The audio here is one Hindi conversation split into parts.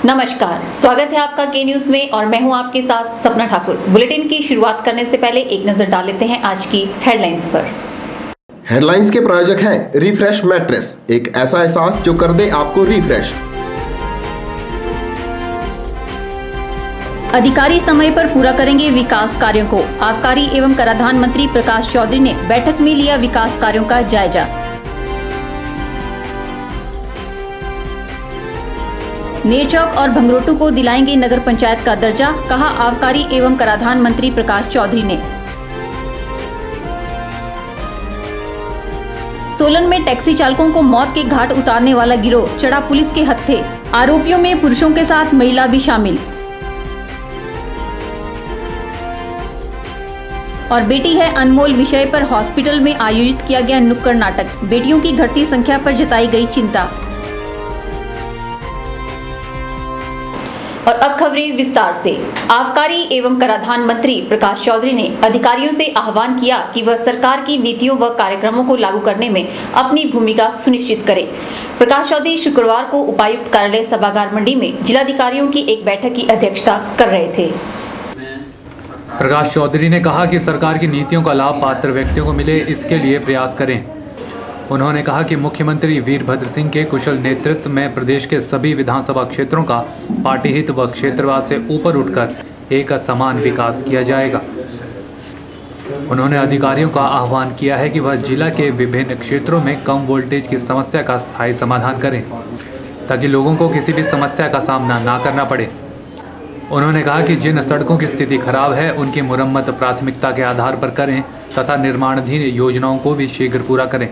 नमस्कार, स्वागत है आपका के न्यूज में और मैं हूं आपके साथ सपना ठाकुर। बुलेटिन की शुरुआत करने से पहले एक नजर डाल लेते हैं आज की हेडलाइंस पर। हेडलाइंस के प्रायोजक हैं रिफ्रेश मैट्रेस, एक ऐसा एहसास जो कर दे आपको रिफ्रेश। अधिकारी समय पर पूरा करेंगे विकास कार्यों को। आबकारी एवं कराधान मंत्री प्रकाश चौधरी ने बैठक में लिया विकास कार्यों का जायजा। नेरचौक और भंगरोटू को दिलाएंगे नगर पंचायत का दर्जा, कहा आबकारी एवं कराधान मंत्री प्रकाश चौधरी ने। सोलन में टैक्सी चालकों को मौत के घाट उतारने वाला गिरोह चढ़ा पुलिस के हत्थे। आरोपियों में पुरुषों के साथ महिला भी शामिल। और बेटी है अनमोल विषय पर हॉस्पिटल में आयोजित किया गया नुक्कड़ नाटक। बेटियों की घटती संख्या पर जताई गई चिंता। और अब खबरें विस्तार से। आबकारी एवं कराधान मंत्री प्रकाश चौधरी ने अधिकारियों से आह्वान किया कि वह सरकार की नीतियों व कार्यक्रमों को लागू करने में अपनी भूमिका सुनिश्चित करें। प्रकाश चौधरी शुक्रवार को उपायुक्त कार्यालय सभागार मंडी में जिलाधिकारियों की एक बैठक की अध्यक्षता कर रहे थे। प्रकाश चौधरी ने कहा कि सरकार की नीतियों का लाभ पात्र व्यक्तियों को मिले, इसके लिए प्रयास करें। उन्होंने कहा कि मुख्यमंत्री वीरभद्र सिंह के कुशल नेतृत्व में प्रदेश के सभी विधानसभा क्षेत्रों का पार्टी हित व क्षेत्रवाद से ऊपर उठकर एक समान विकास किया जाएगा। उन्होंने अधिकारियों का आह्वान किया है कि वह जिला के विभिन्न क्षेत्रों में कम वोल्टेज की समस्या का स्थायी समाधान करें, ताकि लोगों को किसी भी समस्या का सामना ना करना पड़े। उन्होंने कहा कि जिन सड़कों की स्थिति खराब है उनकी मुरम्मत प्राथमिकता के आधार पर करें तथा निर्माणाधीन योजनाओं को भी शीघ्र पूरा करें।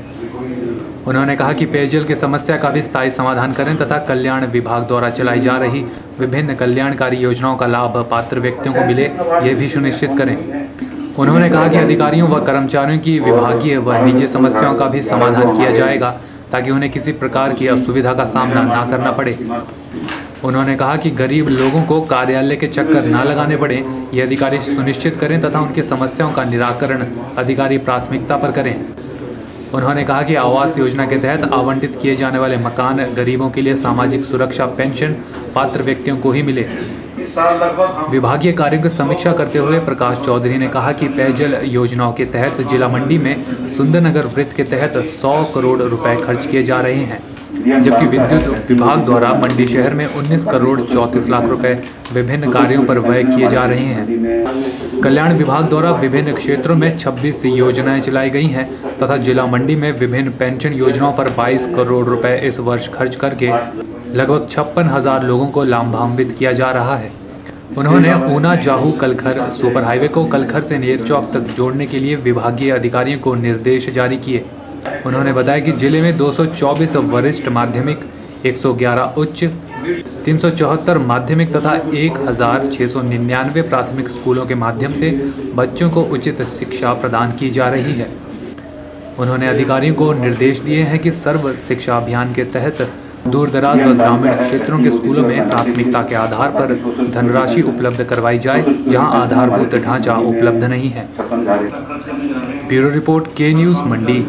उन्होंने कहा कि पेयजल की समस्या का भी स्थायी समाधान करें तथा कल्याण विभाग द्वारा चलाई जा रही विभिन्न कल्याणकारी योजनाओं का लाभ पात्र व्यक्तियों को मिले, ये भी सुनिश्चित करें। उन्होंने कहा कि अधिकारियों व कर्मचारियों की विभागीय व निजी समस्याओं का भी समाधान किया जाएगा, ताकि उन्हें किसी प्रकार की असुविधा का सामना ना करना पड़े। उन्होंने कहा कि गरीब लोगों को कार्यालय के चक्कर ना लगाने पड़े, ये अधिकारी सुनिश्चित करें तथा उनकी समस्याओं का निराकरण अधिकारी प्राथमिकता पर करें। उन्होंने कहा कि आवास योजना के तहत आवंटित किए जाने वाले मकान गरीबों के लिए सामाजिक सुरक्षा पेंशन पात्र व्यक्तियों को ही मिले। विभागीय कार्यों की समीक्षा करते हुए प्रकाश चौधरी ने कहा कि पेयजल योजनाओं के तहत जिला मंडी में सुंदरनगर वृत्त के तहत 100 करोड़ रुपए खर्च किए जा रहे हैं, जबकि विद्युत विभाग द्वारा मंडी शहर में 19 करोड़ 34 लाख रुपए विभिन्न कार्यों पर व्यय किए जा रहे हैं। कल्याण विभाग द्वारा विभिन्न क्षेत्रों में 26 योजनाएं चलाई गई हैं तथा जिला मंडी में विभिन्न पेंशन योजनाओं पर 22 करोड़ रुपए इस वर्ष खर्च करके लगभग 56,000 लोगों को लाभान्वित किया जा रहा है। उन्होंने ऊना जाहू कलखर सुपर हाईवे को कलखर से नेरचौक तक जोड़ने के लिए विभागीय अधिकारियों को निर्देश जारी किए। उन्होंने बताया कि जिले में 224 वरिष्ठ माध्यमिक, 111 उच्च, 374 माध्यमिक तथा 1,699 प्राथमिक स्कूलों के माध्यम से बच्चों को उचित शिक्षा प्रदान की जा रही है। उन्होंने अधिकारियों को निर्देश दिए हैं कि सर्व शिक्षा अभियान के तहत दूर दराज व ग्रामीण क्षेत्रों के स्कूलों में प्राथमिकता के आधार पर धनराशि उपलब्ध करवाई जाए, जहां आधारभूत ढांचा उपलब्ध नहीं है। ब्यूरो रिपोर्ट, के न्यूज मंडी।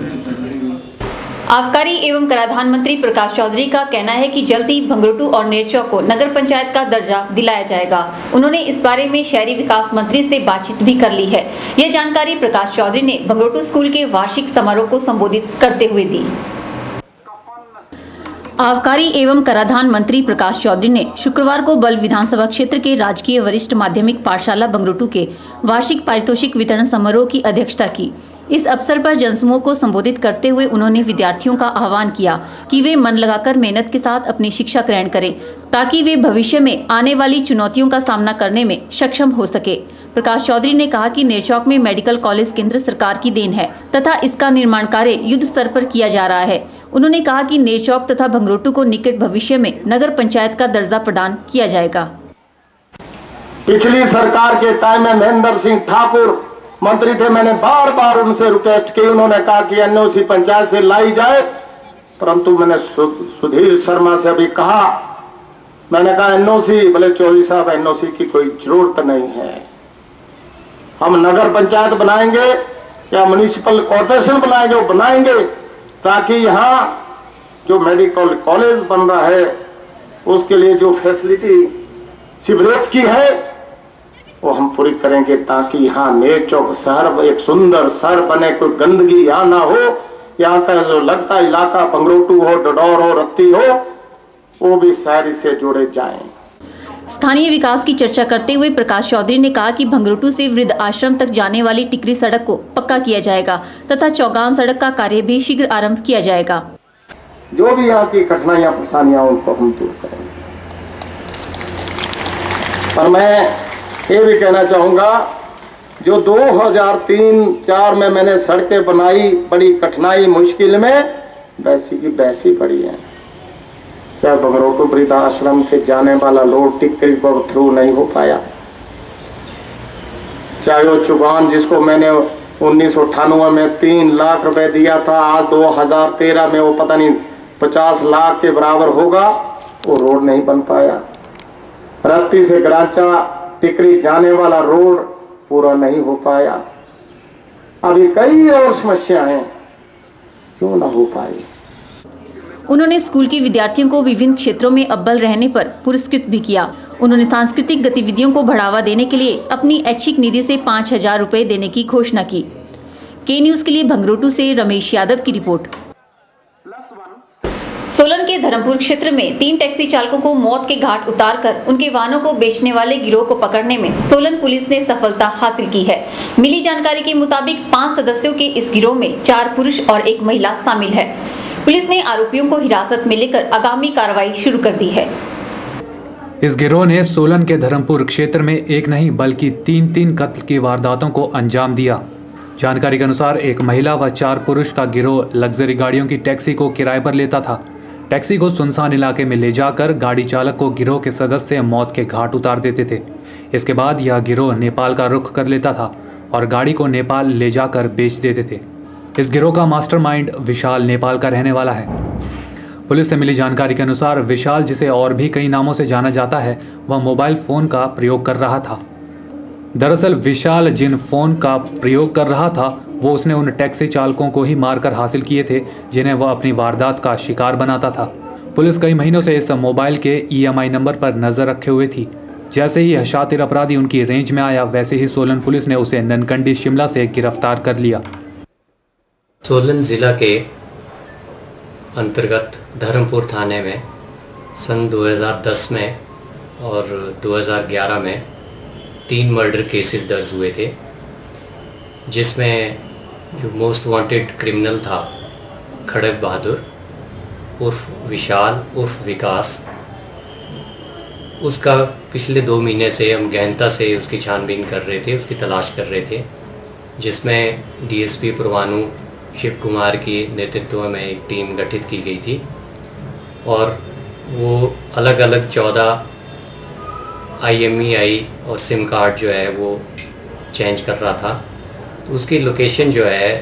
आबकारी एवं कराधान मंत्री प्रकाश चौधरी का कहना है कि जल्द ही भंगरोटू और नेरचौक को नगर पंचायत का दर्जा दिलाया जाएगा। उन्होंने इस बारे में शहरी विकास मंत्री से बातचीत भी कर ली है। यह जानकारी प्रकाश चौधरी ने भंगरोटू स्कूल के वार्षिक समारोह को संबोधित करते हुए दी। आबकारी एवं कराधान मंत्री प्रकाश चौधरी ने शुक्रवार को बल्ह विधानसभा क्षेत्र के राजकीय वरिष्ठ माध्यमिक पाठशाला भंगरोटू के वार्षिक पारितोषिक वितरण समारोह की अध्यक्षता की। इस अवसर पर जनसमूह को संबोधित करते हुए उन्होंने विद्यार्थियों का आह्वान किया कि वे मन लगाकर मेहनत के साथ अपनी शिक्षा ग्रहण करें, ताकि वे भविष्य में आने वाली चुनौतियों का सामना करने में सक्षम हो सके। प्रकाश चौधरी ने कहा कि नेरचौक में मेडिकल कॉलेज केंद्र सरकार की देन है तथा इसका निर्माण कार्य युद्ध स्तर पर किया जा रहा है। उन्होंने कहा कि नेरचौक तथा भंगरोटू को निकट भविष्य में नगर पंचायत का दर्जा प्रदान किया जाएगा। पिछली सरकार के टाइम में महेंद्र सिंह ठाकुर मंत्री थे, मैंने बार बार उनसे रिक्वेस्ट की, उन्होंने कहा कि एनओसी पंचायत से लाई जाए, परंतु मैंने सुधीर शर्मा से अभी कहा, मैंने कहा एनओसी, बोले चौधरी साहब एनओसी की कोई जरूरत नहीं है, हम नगर पंचायत बनाएंगे या म्युनिसिपल कॉर्पोरेशन बनाएंगे, वो बनाएंगे ताकि यहाँ जो मेडिकल कॉलेज बन रहा है उसके लिए जो फैसिलिटी सीवरेज की है वो हम पूरी करेंगे, ताकि यहाँ नेरचौक शहर एक सुंदर शहर बने, कोई गंदगी यहाँ ना हो। यहाँ का जो लगता इलाका बंगरोटू हो, डडौर हो, रत्ती हो, वो भी शहर से जुड़े जाएं। स्थानीय विकास की चर्चा करते हुए प्रकाश चौधरी ने कहा कि भंगरोटू से वृद्ध आश्रम तक जाने वाली टिकरी सड़क को पक्का किया जाएगा तथा चौगान सड़क का कार्य भी शीघ्र आरंभ किया जाएगा। जो भी यहाँ की कठिनाइयां परेशानियां उनको हम दूर करेंगे। पर मैं ये भी कहना चाहूंगा, जो 2003-04 में मैंने सड़कें बनाई बड़ी कठिनाई मुश्किल में, वैसी की वैसी पड़ी है। चाहे बंगरोटू वृद्धाश्रम से जाने वाला रोड टिकरी को थ्रू नहीं हो पाया, चाहे वो चौगान जिसको मैंने 1998 में 3 लाख रुपए दिया था, आज 2013 में वो पता नहीं 50 लाख के बराबर होगा, वो रोड नहीं बन पाया। रत्ती से गराचा टिकरी जाने वाला रोड पूरा नहीं हो पाया। अभी कई और समस्याएं हैं, क्यों ना हो पाई। उन्होंने स्कूल के विद्यार्थियों को विभिन्न क्षेत्रों में अव्वल रहने पर पुरस्कृत भी किया। उन्होंने सांस्कृतिक गतिविधियों को बढ़ावा देने के लिए अपनी ऐच्छिक निधि से 5,000 रुपए देने की घोषणा की। के न्यूज के लिए भंगरोटू से रमेश यादव की रिपोर्ट। सोलन के धर्मपुर क्षेत्र में 3 टैक्सी चालकों को मौत के घाट उतारकर उनके वाहनों को बेचने वाले गिरोह को पकड़ने में सोलन पुलिस ने सफलता हासिल की है। मिली जानकारी के मुताबिक 5 सदस्यों के इस गिरोह में 4 पुरुष और 1 महिला शामिल है। पुलिस ने आरोपियों को हिरासत में लेकर आगामी कार्रवाई शुरू कर दी है। इस गिरोह ने सोलन के धर्मपुर क्षेत्र में एक नहीं बल्कि 3 कत्ल की वारदातों को अंजाम दिया। जानकारी के अनुसार एक महिला व 4 पुरुष का गिरोह लग्जरी गाड़ियों की टैक्सी को किराए पर लेता था। टैक्सी को सुनसान इलाके में ले जाकर गाड़ी चालक को गिरोह के सदस्य मौत के घाट उतार देते थे। इसके बाद यह गिरोह नेपाल का रुख कर लेता था और गाड़ी को नेपाल ले जाकर बेच देते थे। इस गिरोह का मास्टरमाइंड विशाल नेपाल का रहने वाला है। पुलिस से मिली जानकारी के अनुसार विशाल, जिसे और भी कई नामों से जाना जाता है, वह मोबाइल फोन का प्रयोग कर रहा था। दरअसल विशाल जिन फोन का प्रयोग कर रहा था वो उसने उन टैक्सी चालकों को ही मारकर हासिल किए थे जिन्हें वह अपनी वारदात का शिकार बनाता था। पुलिस कई महीनों से इस मोबाइल के EMI नंबर पर नजर रखे हुए थी। जैसे ही यह शातिर अपराधी उनकी रेंज में आया, वैसे ही सोलन पुलिस ने उसे ननकंडी शिमला से गिरफ्तार कर लिया। सोलन जिला के अंतर्गत धर्मपुर थाने में सन 2010 में और 2011 में 3 मर्डर केसेस दर्ज हुए थे, जिसमें जो मोस्ट वांटेड क्रिमिनल था खड़ग बहादुर उर्फ विशाल उर्फ विकास, उसका पिछले 2 महीने से हम गहनता से उसकी छानबीन कर रहे थे, उसकी तलाश कर रहे थे, जिसमें DSP परवाणु शिव कुमार की नेतृत्व में एक टीम गठित की गई थी और वो अलग अलग 14 IMEI और सिम कार्ड जो है वो चेंज कर रहा था। तो उसकी लोकेशन जो है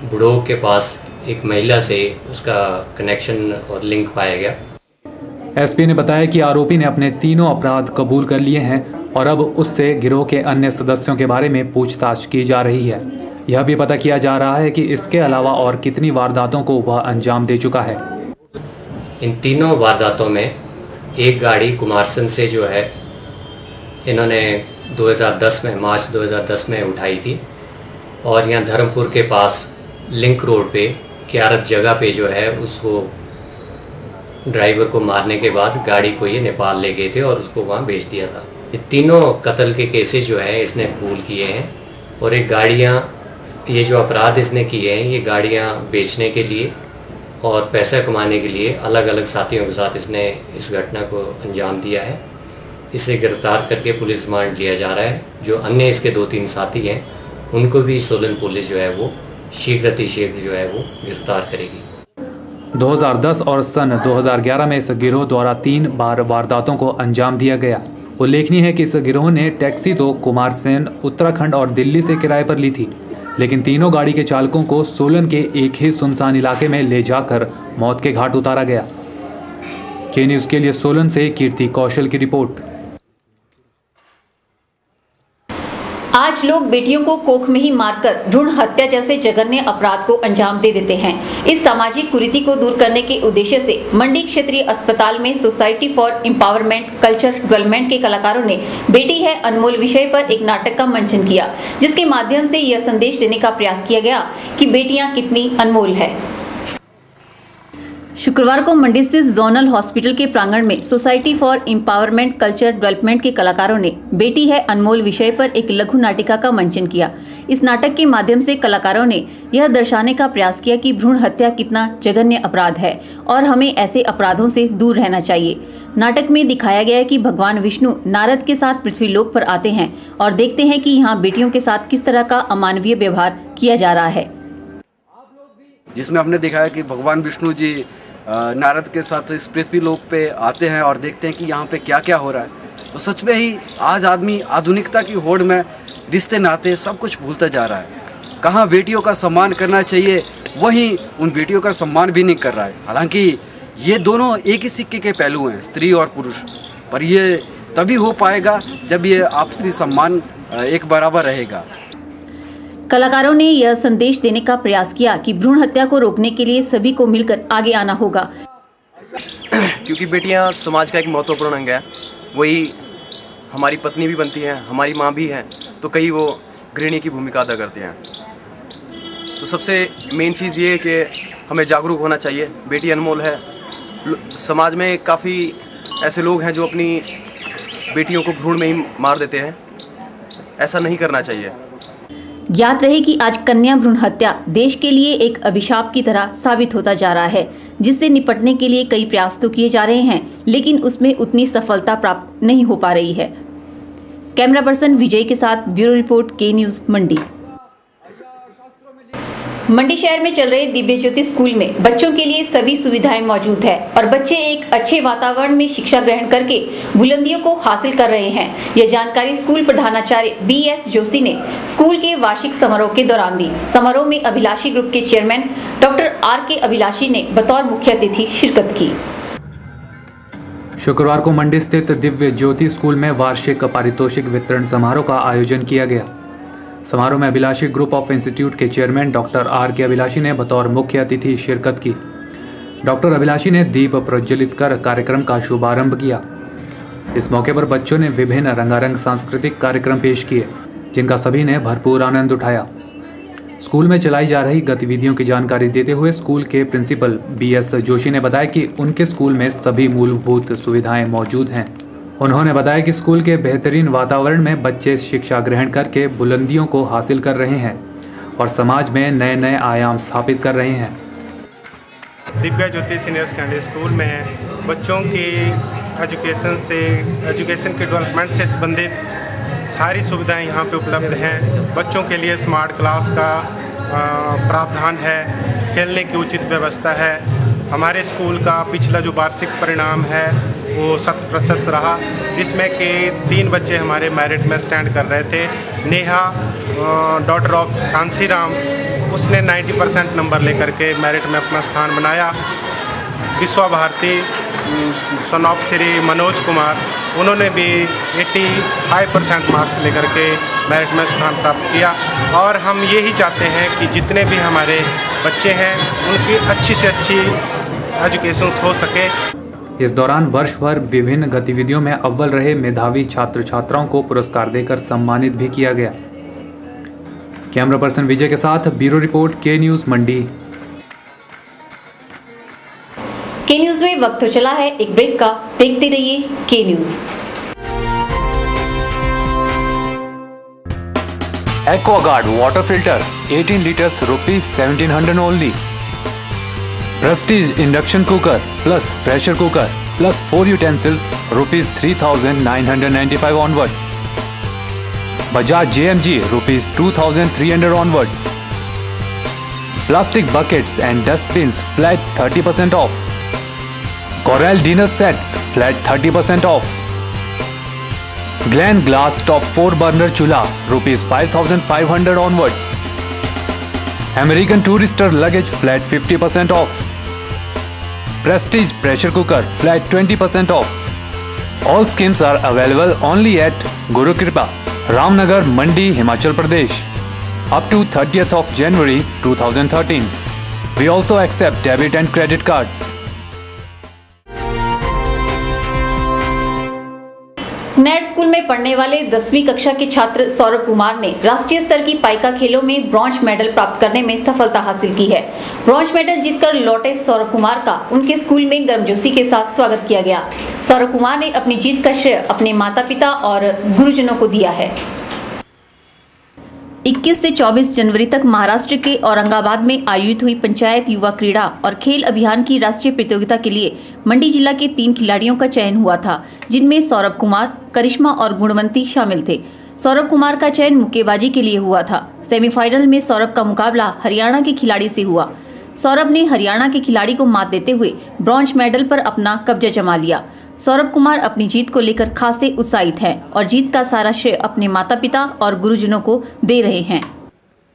बुढ़ो के पास एक महिला से उसका कनेक्शन और लिंक पाया गया। SP ने बताया कि आरोपी ने अपने तीनों अपराध कबूल कर लिए हैं और अब उससे गिरोह के अन्य सदस्यों के बारे में पूछताछ की जा रही है। यह भी पता किया जा रहा है कि इसके अलावा और कितनी वारदातों को वह अंजाम दे चुका है। इन तीनों वारदातों में एक गाड़ी कुमारसन से जो है इन्होंने 2010 में मार्च 2010 में उठाई थी और यहाँ धर्मपुर के पास लिंक रोड पे क्यारत जगह पे जो है उसको ड्राइवर को मारने के बाद गाड़ी को ये नेपाल ले गए थे और उसको वहाँ बेच दिया था। ये तीनों कत्ल के केसेस जो है इसने कबूल किए हैं और एक गाड़ियाँ, ये जो अपराध इसने किए हैं ये गाड़ियाँ बेचने के लिए और पैसा कमाने के लिए अलग अलग साथियों के साथ इसने इस घटना को अंजाम दिया है। इसे गिरफ्तार करके पुलिस रिमांड लिया जा रहा है। जो अन्य इसके 2-3 साथी हैं उनको भी सोलन पुलिस जो है वो शीघ्र जो है वो गिरफ्तार करेगी। 2010 और सन 2011 में इस गिरोह द्वारा 3 बार वारदातों को अंजाम दिया गया। उल्लेखनीय है कि इस गिरोह ने टैक्सी तो कुमारसेन, उत्तराखंड और दिल्ली से किराए पर ली थी, लेकिन तीनों गाड़ी के चालकों को सोलन के एक ही सुनसान इलाके में ले जाकर मौत के घाट उतारा गया। के न्यूज़ के लिए सोलन से कीर्ति कौशल की रिपोर्ट। आज आज लोग बेटियों को कोख में ही मारकर भ्रूण हत्या जैसे जघन्य अपराध को अंजाम दे देते हैं। इस सामाजिक कुरीति को दूर करने के उद्देश्य से मंडी क्षेत्रीय अस्पताल में society for empowerment culture development के कलाकारों ने बेटी है अनमोल विषय पर एक नाटक का मंचन किया, जिसके माध्यम से यह संदेश देने का प्रयास किया गया कि बेटियां कितनी अनमोल है। शुक्रवार को मंडी स्थित जोनल हॉस्पिटल के प्रांगण में society for empowerment culture development के कलाकारों ने बेटी है अनमोल विषय पर एक लघु नाटिका का मंचन किया। इस नाटक के माध्यम से कलाकारों ने यह दर्शाने का प्रयास किया कि भ्रूण हत्या कितना जघन्य अपराध है और हमें ऐसे अपराधों से दूर रहना चाहिए। नाटक में दिखाया गया है कि भगवान विष्णु नारद के साथ पृथ्वीलोक पर आते हैं और देखते हैं कि यहाँ बेटियों के साथ किस तरह का अमानवीय व्यवहार किया जा रहा है, जिसमें हमने दिखाया कि भगवान विष्णु जी नारद के साथ इस पृथ्वी लोक पे आते हैं और देखते हैं कि यहाँ पे क्या क्या हो रहा है। तो सच में ही आज आदमी आधुनिकता की होड़ में रिश्ते नाते सब कुछ भूलता जा रहा है। कहाँ बेटियों का सम्मान करना चाहिए, वहीं उन बेटियों का सम्मान भी नहीं कर रहा है। हालांकि ये दोनों एक ही सिक्के के पहलू हैं, स्त्री और पुरुष, पर ये तभी हो पाएगा जब ये आपसी सम्मान एक बराबर रहेगा। कलाकारों ने यह संदेश देने का प्रयास किया कि भ्रूण हत्या को रोकने के लिए सभी को मिलकर आगे आना होगा, क्योंकि बेटियां समाज का एक महत्वपूर्ण अंग है। वही हमारी पत्नी भी बनती हैं, हमारी माँ भी हैं, तो कई वो गृहिणी की भूमिका अदा करते हैं। तो सबसे मेन चीज़ ये है कि हमें जागरूक होना चाहिए। बेटी अनमोल है। समाज में काफ़ी ऐसे लोग हैं जो अपनी बेटियों को भ्रूण में ही मार देते हैं। ऐसा नहीं करना चाहिए। ज्ञात रहे कि आज कन्या भ्रूण हत्या देश के लिए एक अभिशाप की तरह साबित होता जा रहा है, जिससे निपटने के लिए कई प्रयास तो किए जा रहे हैं, लेकिन उसमें उतनी सफलता प्राप्त नहीं हो पा रही है। कैमरा पर्सन विजय के साथ ब्यूरो रिपोर्ट, के न्यूज मंडी। मंडी शहर में चल रहे दिव्य ज्योति स्कूल में बच्चों के लिए सभी सुविधाएं मौजूद है और बच्चे एक अच्छे वातावरण में शिक्षा ग्रहण करके बुलंदियों को हासिल कर रहे हैं। यह जानकारी स्कूल प्रधानाचार्य BS जोशी ने स्कूल के वार्षिक समारोह के दौरान दी। समारोह में अभिलाषी ग्रुप के चेयरमैन डॉक्टर RK अभिलाषी ने बतौर मुख्य अतिथि शिरकत की। शुक्रवार को मंडी स्थित दिव्य ज्योति स्कूल में वार्षिक पारितोषिक वितरण समारोह का आयोजन किया गया। समारोह में अभिलाषी ग्रुप ऑफ इंस्टीट्यूट के चेयरमैन डॉक्टर RK अभिलाषी ने बतौर मुख्य अतिथि शिरकत की। डॉक्टर अभिलाषी ने दीप प्रज्वलित कर कार्यक्रम का शुभारंभ किया। इस मौके पर बच्चों ने विभिन्न रंगारंग सांस्कृतिक कार्यक्रम पेश किए, जिनका सभी ने भरपूर आनंद उठाया। स्कूल में चलाई जा रही गतिविधियों की जानकारी देते हुए स्कूल के प्रिंसिपल BS जोशी ने बताया कि उनके स्कूल में सभी मूलभूत सुविधाएं मौजूद हैं। उन्होंने बताया कि स्कूल के बेहतरीन वातावरण में बच्चे शिक्षा ग्रहण करके बुलंदियों को हासिल कर रहे हैं और समाज में नए नए आयाम स्थापित कर रहे हैं। दिव्य ज्योति सीनियर सेकेंडरी स्कूल में बच्चों की एजुकेशन के डेवलपमेंट से संबंधित सारी सुविधाएं यहाँ पे उपलब्ध हैं। बच्चोों के लिए स्मार्ट क्लास का प्रावधान है, खेलने की उचित व्यवस्था है। हमारे स्कूल का पिछला जो वार्षिक परिणाम है वो 100% रहा, जिसमें कि 3 बच्चे हमारे मेरिट में स्टैंड कर रहे थे। नेहा डॉटर ऑफ कांसीराम, उसने 90% नंबर लेकर के मेरिट में अपना स्थान बनाया। विश्वा भारती सन ऑफ श्री मनोज कुमार, उन्होंने भी 85% मार्क्स लेकर के मेरिट में स्थान प्राप्त किया। और हम यही चाहते हैं कि जितने भी हमारे बच्चे हैं उनकी अच्छी से अच्छी एजुकेशन हो सके। इस दौरान वर्ष भर विभिन्न गतिविधियों में अव्वल रहे मेधावी छात्र छात्राओं को पुरस्कार देकर सम्मानित भी किया गया। कैमरा पर्सन विजय के साथ ब्यूरो रिपोर्ट, के न्यूज मंडी। के न्यूज में वक्त तो चला है एक ब्रेक का, देखते रहिए के news. Aquaguard water filter 18 litres ₹1700 only. Prestige induction cooker plus pressure cooker plus 4 utensils ₹3995 onwards. Bajaj JMG ₹2300 onwards. Plastic buckets and dustbins flat 30% of. Corel dinner sets flat 30% off. Glen Glass top 4 burner chula ₹5500 onwards. American Tourister luggage flat 50% off. Prestige pressure cooker flat 20% off. All schemes are available only at Guru Kripa Ramnagar, Mandi, Himachal Pradesh. Up to 30th of January 2013. We also accept debit and credit cards. Net school में पढ़ने वाले 10वीं कक्षा के छात्र सौरभ कुमार ने राष्ट्रीय स्तर की पाइका खेलों में ब्रॉन्ज मेडल प्राप्त करने में सफलता हासिल की है। ब्रॉन्ज मेडल जीतकर लौटे सौरभ कुमार का उनके स्कूल में गर्मजोशी के साथ स्वागत किया गया। सौरभ कुमार ने अपनी जीत का श्रेय अपने माता पिता और गुरुजनों को दिया है। 21 से 24 जनवरी तक महाराष्ट्र के औरंगाबाद में आयोजित हुई पंचायत युवा क्रीड़ा और खेल अभियान की राष्ट्रीय प्रतियोगिता के लिए मंडी जिला के 3 खिलाड़ियों का चयन हुआ था, जिनमें सौरभ कुमार, करिश्मा और गुणवंती शामिल थे। सौरभ कुमार का चयन मुक्केबाजी के लिए हुआ था। सेमीफाइनल में सौरभ का मुकाबला हरियाणा के खिलाड़ी से हुआ। सौरभ ने हरियाणा के खिलाड़ी को मात देते हुए ब्रॉन्ज मेडल पर अपना कब्जा जमा लिया। सौरभ कुमार अपनी जीत को लेकर खासे उत्साहित हैं और जीत का सारा श्रेय अपने माता पिता और गुरुजनों को दे रहे हैं।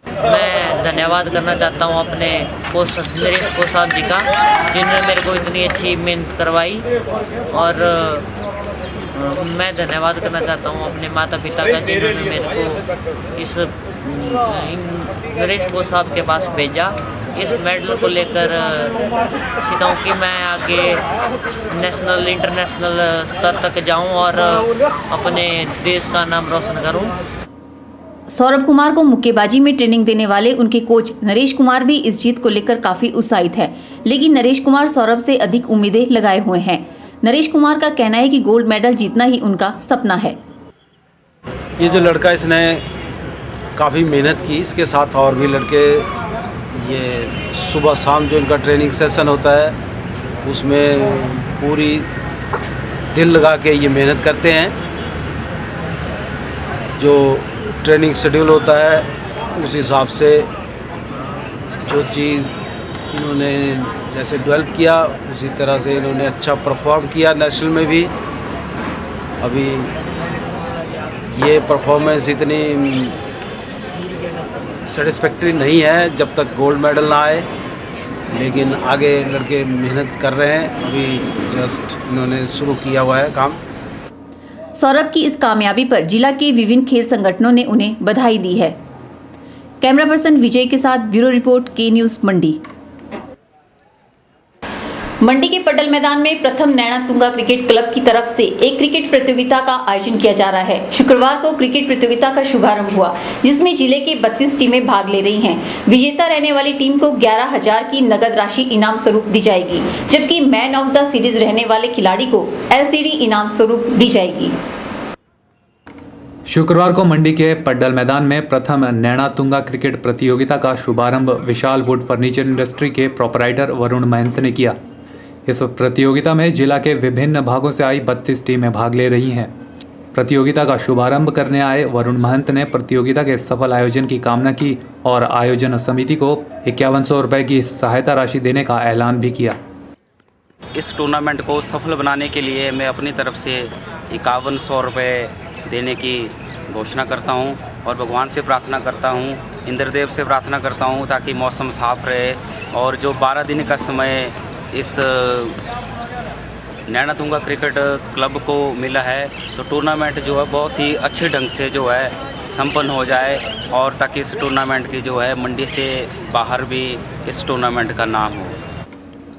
मैं धन्यवाद करना चाहता हूं अपने मेरे कोच साहब जी का, जिन्होंने मेरे को इतनी अच्छी मेहनत करवाई, और मैं धन्यवाद करना चाहता हूं अपने माता पिता का, जिन्होंने मेरे को इस नरेश कोच साहब के पास भेजा। इस मेडल को लेकर सीखता हूँ कि मैं आगे नेशनल इंटरनेशनल स्तर तक जाऊँ और अपने देश का नाम रोशन करूँ। सौरभ कुमार को मुक्केबाजी में ट्रेनिंग देने वाले उनके कोच नरेश कुमार भी इस जीत को लेकर काफी उत्साहित है, लेकिन नरेश कुमार सौरभ से अधिक उम्मीदें लगाए हुए हैं। नरेश कुमार का कहना है कि गोल्ड मेडल जीतना ही उनका सपना है। ये जो लड़का, इसने काफ़ी मेहनत की, इसके साथ और भी लड़के, ये सुबह शाम जो इनका ट्रेनिंग सेशन होता है उसमें पूरी दिल लगा के ये मेहनत करते हैं। जो ट्रेनिंग शेड्यूल होता है उस हिसाब से जो चीज़ इन्होंने जैसे डेवलप किया उसी तरह से इन्होंने अच्छा परफॉर्म किया। नेशनल में भी अभी ये परफॉर्मेंस इतनी सेटिस्फैक्टरी नहीं है जब तक गोल्ड मेडल ना आए, लेकिन आगे लड़के मेहनत कर रहे हैं। अभी जस्ट इन्होंने शुरू किया हुआ है काम। सौरभ की इस कामयाबी पर जिला के विभिन्न खेल संगठनों ने उन्हें बधाई दी है। कैमरा पर्सन विजय के साथ ब्यूरो रिपोर्ट, के न्यूज मंडी। मंडी के पड्डल मैदान में प्रथम नैना तुंगा क्रिकेट क्लब की तरफ से एक क्रिकेट प्रतियोगिता का आयोजन किया जा रहा है। शुक्रवार को क्रिकेट प्रतियोगिता का शुभारंभ हुआ, जिसमें जिले की 32 टीमें भाग ले रही हैं। विजेता रहने वाली टीम को 11,000 की नगद राशि इनाम स्वरूप दी जाएगी, जबकि मैन ऑफ द सीरीज रहने वाले खिलाड़ी को LCD इनाम स्वरूप दी जाएगी। शुक्रवार को मंडी के पड्डल मैदान में प्रथम नैना तुंगा क्रिकेट प्रतियोगिता का शुभारंभ विशाल वुड फर्नीचर इंडस्ट्री के प्रोपराइटर वरुण महंत ने किया। इस प्रतियोगिता में जिला के विभिन्न भागों से आई 32 टीमें भाग ले रही हैं। प्रतियोगिता का शुभारंभ करने आए वरुण महंत ने प्रतियोगिता के सफल आयोजन की कामना की और आयोजन समिति को 5100 रुपये की सहायता राशि देने का ऐलान भी किया। इस टूर्नामेंट को सफल बनाने के लिए मैं अपनी तरफ से 5100 रुपये देने की घोषणा करता हूं और भगवान से प्रार्थना करता हूं, इंद्रदेव से प्रार्थना करता हूं ताकि मौसम साफ रहे और जो 12 दिन का समय इस नैना तुंगा क्रिकेट क्लब को मिला है तो टूर्नामेंट जो है बहुत ही अच्छे ढंग से जो है संपन्न हो जाए और ताकि इस टूर्नामेंट की जो है मंडी से बाहर भी इस टूर्नामेंट का नाम हो।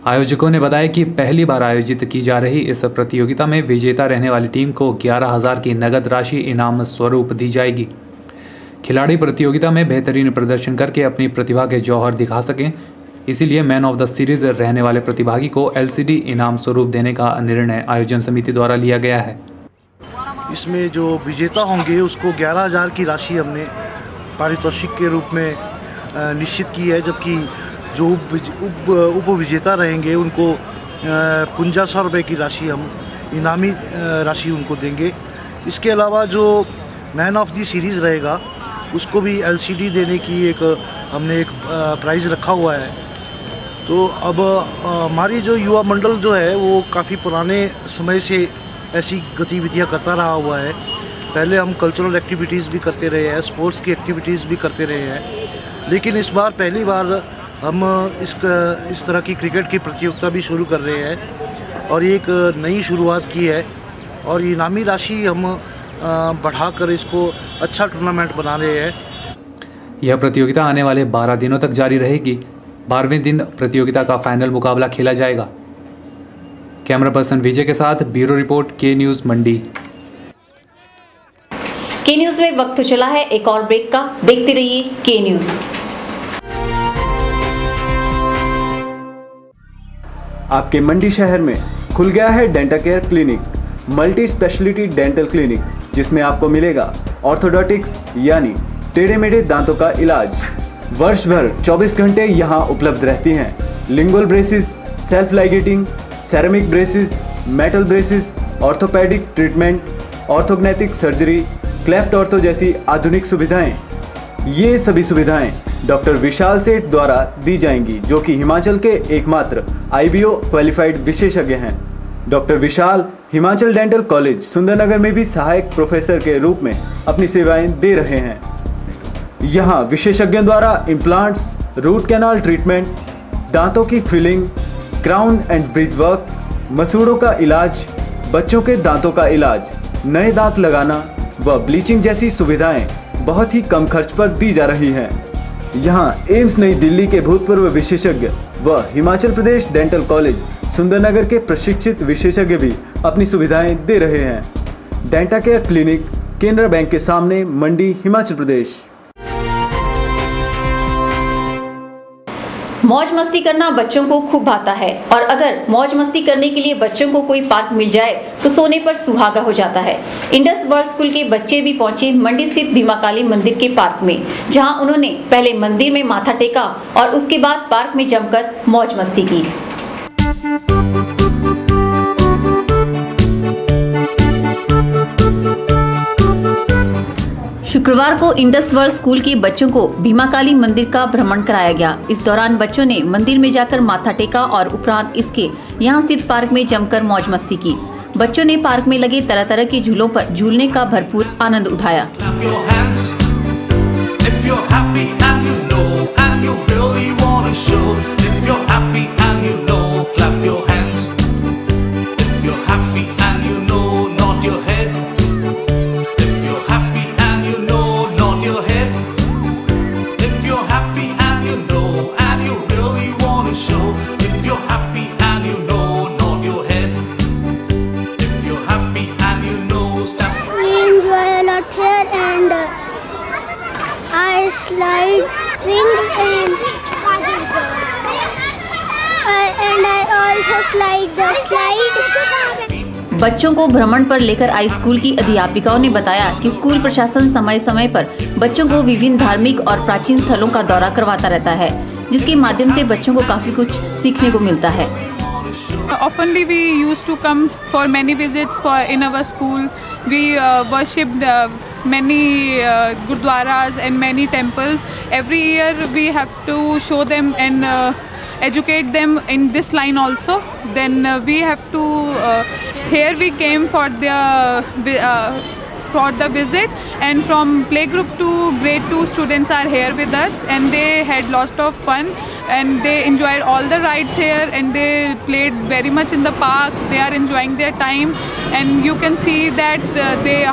आयोजकों ने बताया कि पहली बार आयोजित की जा रही इस प्रतियोगिता में विजेता रहने वाली टीम को 11,000 की नगद राशि इनाम स्वरूप दी जाएगी। खिलाड़ी प्रतियोगिता में बेहतरीन प्रदर्शन करके अपनी प्रतिभा के जौहर दिखा सकें, इसीलिए मैन ऑफ द सीरीज रहने वाले प्रतिभागी को LCD इनाम स्वरूप देने का निर्णय आयोजन समिति द्वारा लिया गया है। इसमें जो विजेता होंगे उसको 11,000 की राशि हमने पारितोषिक के रूप में निश्चित की है, जबकि जो उप विजेता रहेंगे उनको 5100 रुपये की राशि हम इनामी राशि उनको देंगे। इसके अलावा जो मैन ऑफ द सीरीज़ रहेगा उसको भी LCD देने की हमने एक प्राइज़ रखा हुआ है। तो अब हमारी जो युवा मंडल जो है वो काफ़ी पुराने समय से ऐसी गतिविधियां करता रहा हुआ है। पहले हम कल्चरल एक्टिविटीज़ भी करते रहे हैं, स्पोर्ट्स की एक्टिविटीज़ भी करते रहे हैं, लेकिन इस बार पहली बार हम इस तरह की क्रिकेट की प्रतियोगिता भी शुरू कर रहे हैं और एक नई शुरुआत की है। और इनामी राशि हम बढ़ाकर इसको अच्छा टूर्नामेंट बना रहे हैं। यह प्रतियोगिता आने वाले 12 दिनों तक जारी रहेगी। 12वें दिन प्रतियोगिता का फाइनल मुकाबला खेला जाएगा। कैमरा पर्सन विजय के साथ ब्यूरो रिपोर्ट के न्यूज़ मंडी। के न्यूज़ में वक्त चला है एक और ब्रेक का। देखते रहिए के न्यूज़। आपके मंडी शहर में खुल गया है dental care clinic, multi speciality dental clinic, जिसमें आपको मिलेगा ऑर्थोडोंटिक्स यानी टेढ़े मेढ़े दांतों का इलाज। वर्ष भर 24 घंटे यहाँ उपलब्ध रहती हैं। Lingual braces, self ligating, ceramic braces, metal braces, orthopaedic treatment, orthognathic surgery, cleft ortho जैसी आधुनिक सुविधाएं। ये सभी सुविधाएं डॉक्टर विशाल सेठ द्वारा दी जाएंगी, जो कि हिमाचल के एकमात्र IBO क्वालिफाइड विशेषज्ञ हैं। डॉक्टर विशाल हिमाचल डेंटल कॉलेज सुंदरनगर में भी सहायक प्रोफेसर के रूप में अपनी सेवाएं दे रहे हैं। यहाँ विशेषज्ञों द्वारा इम्प्लांट्स, रूट कैनाल ट्रीटमेंट, दांतों की filling, crown and bridge work, मसूड़ों का इलाज, बच्चों के दांतों का इलाज, नए दांत लगाना व ब्लीचिंग जैसी सुविधाएं बहुत ही कम खर्च पर दी जा रही हैं। यहाँ एम्स नई दिल्ली के भूतपूर्व विशेषज्ञ व हिमाचल प्रदेश डेंटल कॉलेज सुंदरनगर के प्रशिक्षित विशेषज्ञ भी अपनी सुविधाएं दे रहे हैं। Denta care clinic, Canara bank के सामने, मंडी, हिमाचल प्रदेश। मौज मस्ती करना बच्चों को खूब भाता है और अगर मौज मस्ती करने के लिए बच्चों को कोई पार्क मिल जाए तो सोने पर सुहागा हो जाता है। इंडस वर्ल्ड स्कूल के बच्चे भी पहुंचे मंडी स्थित भीमा काली मंदिर के पार्क में, जहां उन्होंने पहले मंदिर में माथा टेका और उसके बाद पार्क में जमकर मौज मस्ती की। शुक्रवार को इंडस वर्ल्ड स्कूल के बच्चों को भीमा काली मंदिर का भ्रमण कराया गया। इस दौरान बच्चों ने मंदिर में जाकर माथा टेका और उपरांत इसके यहां स्थित पार्क में जमकर मौज मस्ती की। बच्चों ने पार्क में लगे तरह तरह के झूलों पर झूलने का भरपूर आनंद उठाया। Slide rings and I also slide the slide. बच्चों को भ्रमण पर लेकर आई स्कूल की अध्यापिकाओं ने बताया कि स्कूल प्रशासन समय समय पर बच्चों को विभिन्न धार्मिक और प्राचीन स्थलों का दौरा करवाता रहता है, जिसके माध्यम से बच्चों को काफी कुछ सीखने को मिलता है। Oftenly we used to come for many visits in our school. We worshipped many gurdwaras and many temples. Every year we have to show them and educate them in this line also. Then we have to here we came for the visit, and from playgroup to grade 2 students are here with us, and they had lots of fun and they enjoyed all the rides here and they played very much in the park. They are enjoying their time and you can see that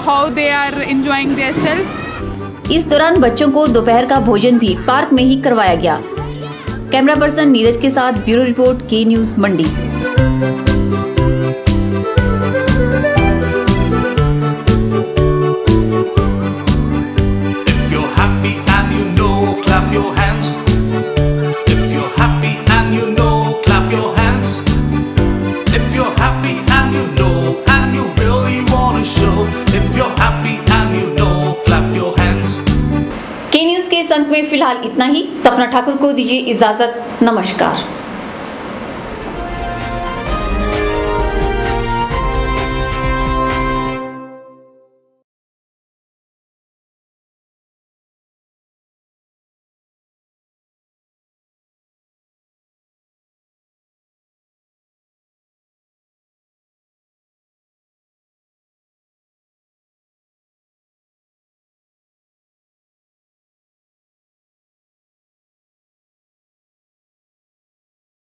how they are enjoying their self. इस दौरान बच्चों को दोपहर का भोजन भी पार्क में ही करवाया गया। कैमरा पर्सन नीरज के साथ ब्यूरो रिपोर्ट के न्यूज़ मंडी। के न्यूज़ के इस अंक में फिलहाल इतना ही। सपना ठाकुर को दीजिए इजाजत। नमस्कार।